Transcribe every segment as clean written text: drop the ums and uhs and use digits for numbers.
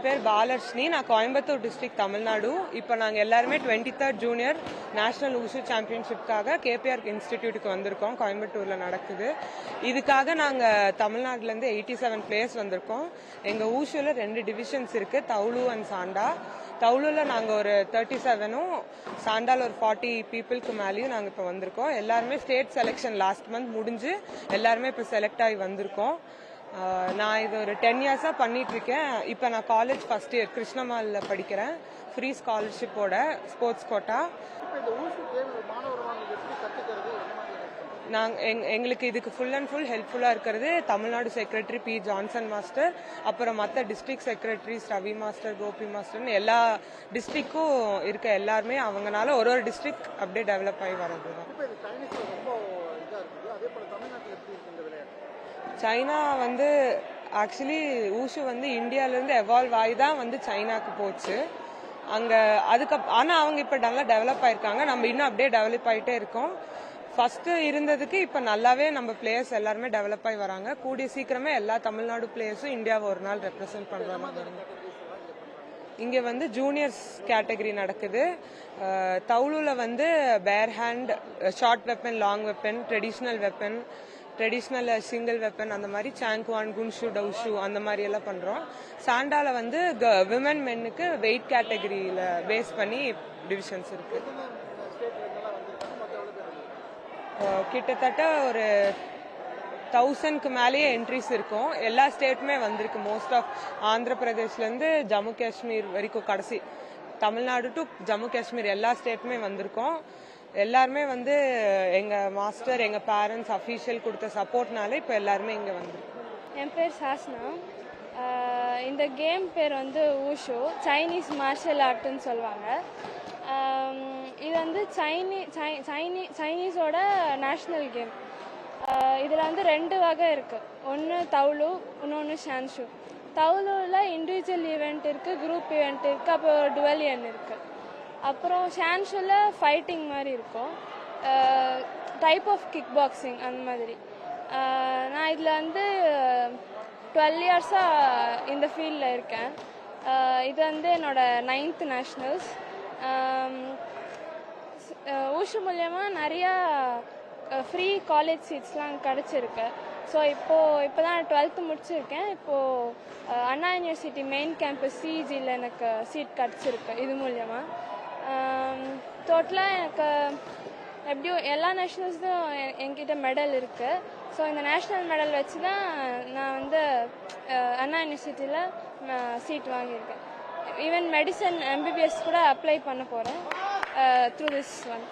என் பேர் பாலர்ஷினி. நான் கோயம்புத்தூர் டிஸ்ட்ரிக்ட், தமிழ்நாடு. இப்போ நாங்கள் எல்லாருமே 23rd ஜூனியர் நேஷனல் ஊஷு சாம்பியன்ஷிப்காக கேபிஆர் இன்ஸ்டிடியூட்டுக்கு வந்திருக்கோம். கோயம்புத்தூரில் நடக்குது. இதுக்காக நாங்கள் தமிழ்நாட்டிலேருந்து 87 பிளேயர்ஸ் வந்திருக்கோம். எங்கள் ஊஷுவில் 2 டிவிஷன்ஸ் இருக்குது, தவுலு அண்ட் சாண்டா. தவுலுல நாங்கள் ஒரு 37ம், சாண்டால் ஒரு 40 பீப்புளுக்கு மேலேயும் நாங்கள் இப்போ வந்திருக்கோம். எல்லாருமே ஸ்டேட் செலெக்ஷன் லாஸ்ட் மந்த் முடிஞ்சு எல்லாருமே இப்போ செலக்ட் ஆகி வந்திருக்கோம். நான் இது ஒரு 10 இயர்ஸாக பண்ணிட்டு இருக்கேன். இப்போ நான் காலேஜ் ஃபர்ஸ்ட் இயர் கிருஷ்ணமாலில் படிக்கிறேன். ஃப்ரீ ஸ்காலர்ஷிப்போட ஸ்போர்ட்ஸ் கோட்டா. எங்களுக்கு இதுக்கு ஃபுல் அண்ட் ஃபுல் ஹெல்ப்ஃபுல்லாக இருக்கிறது Tamil Nadu secretary P Johnson master, அப்புறம் மற்ற district secretaries Ravi master, Gopi மாஸ்டர்னு எல்லா டிஸ்ட்ரிக்டும் இருக்க எல்லாருமே அவங்கனால ஒரு டிஸ்ட்ரிக்ட் அப்படியே டெவலப் ஆகி வர்றது தான். சைனா வந்து ஆக்சுவலி ஊஷு வந்து இந்தியாவிலேருந்து எவால்வ் ஆகி தான் வந்து சைனாக்கு போச்சு. அங்கே ஆனால் அவங்க இப்போ நல்லா டெவலப் ஆயிருக்காங்க. நம்ம இன்னும் அப்படியே டெவலப் ஆகிட்டே இருக்கோம். ஃபர்ஸ்ட்டு இருந்ததுக்கு இப்போ நல்லாவே நம்ம பிளேயர்ஸ் எல்லாருமே டெவலப் ஆகி வராங்க. கூடிய சீக்கிரமே எல்லா தமிழ்நாடு பிளேயர்ஸும் இந்தியாவை ஒரு நாள் ரெப்ரசென்ட் பண்ணுறாங்க. இங்கே வந்து ஜூனியர்ஸ் கேட்டகரி நடக்குது. தவுலுல வந்து பேர் hand, short weapon, long weapon, traditional single weapon, அந்த மாதிரி சாங்குவான், குன்ஷு, டவுஷு அந்த மாதிரி எல்லாம் பண்ணுறோம். சாண்டால வந்து விமன் மென்னுக்கு வெயிட் கேட்டகரியில் பேஸ் பண்ணி டிவிஷன்ஸ் இருக்கு. கிட்டத்தட்ட ஒரு 1000க்கு மேலேயே என்ட்ரிஸ் இருக்கும். எல்லா ஸ்டேட்டுமே வந்திருக்கு. மோஸ்ட் ஆஃப் ஆந்திர பிரதேஷ்லேருந்து ஜம்மு காஷ்மீர் வரைக்கும், கடைசி தமிழ்நாடு டு ஜம்மு காஷ்மீர் எல்லா ஸ்டேட்டுமே வந்திருக்கோம். எல்லாருமே வந்து எங்கள் மாஸ்டர், எங்கள் பேரண்ட்ஸ், அஃபீஷியல் கொடுத்த சப்போர்ட்னால இப்போ எல்லாருமே இங்கே வந்திருக்கோம். என் பேர் சாஸ்னா. இந்த கேம் பேர் வந்து ஊஷு, சைனீஸ் மார்ஷல் ஆர்ட்னு சொல்லுவாங்க. இது வந்து சைனீஸோட நேஷ்னல் கேம். இதில் வந்து 2 வகை இருக்குது. ஒன்று தவுலு, இன்னொன்று ஷான்ஷு. தவுலுவில் இண்டிவிஜுவல் ஈவெண்ட் இருக்குது, குரூப் ஈவெண்ட் இருக்குது, அப்புறம் டுவெலியன் இருக்குது. அப்புறம் ஷான்ஷுவில் ஃபைட்டிங் மாதிரி இருக்கும், டைப் ஆஃப் கிக் பாக்ஸிங் அந்த மாதிரி. நான் இதில் வந்து 12 இயர்ஸாக இந்த ஃபீல்டில் இருக்கேன். இது வந்து என்னோட 9th நேஷ்னல்ஸ். ஊஷு மூலயமா நிறையா ஃப்ரீ காலேஜ் சீட்ஸ்லாம் கிடச்சிருக்கு. ஸோ இப்போ தான் 12th முடிச்சிருக்கேன். இப்போது அண்ணா யூனிவர்சிட்டி மெயின் கேம்பஸ் சிஜியில் எனக்கு சீட் கிடச்சிருக்கு. இது மூலயமா டோட்டலாக எனக்கு எப்படியும் எல்லா நேஷ்னல்ஸும் என்கிட்ட மெடல் இருக்குது. ஸோ இந்த நேஷ்னல் மெடல் வச்சு தான் நான் வந்து அண்ணா யூனிவர்சிட்டியில் சீட் வாங்கியிருக்கேன். ஈவன் மெடிசன் MBBS கூட அப்ளை பண்ண போகிறேன் த்ரூ திஸ் ஒன்.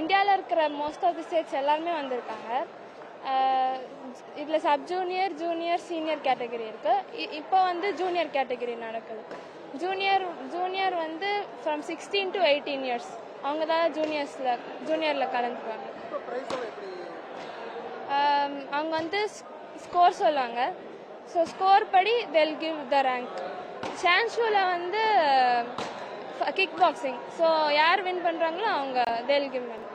இந்தியாவில் இருக்கிற மோஸ்ட் ஆஃப் தி ஸ்டேட்ஸ் எல்லாருமே வந்திருக்காங்க. இதில் sub junior, junior, senior category இருக்குது. இப்போ வந்து ஜூனியர் கேட்டகரி நடக்குது. ஜூனியர் வந்து ஃப்ரம் 16 to 18 இயர்ஸ் அவங்க தான் ஜூனியரில் கலந்துக்குவாங்க. அவங்க வந்து ஸ்கோர் சொல்லுவாங்க. ஸோ ஸ்கோர் படி they'll give the rank. ஷான்ஷூவில் வந்து கிக் பாக்ஸிங். ஸோ யார் வின் பண்ணுறாங்களோ அவங்க they'll give rank.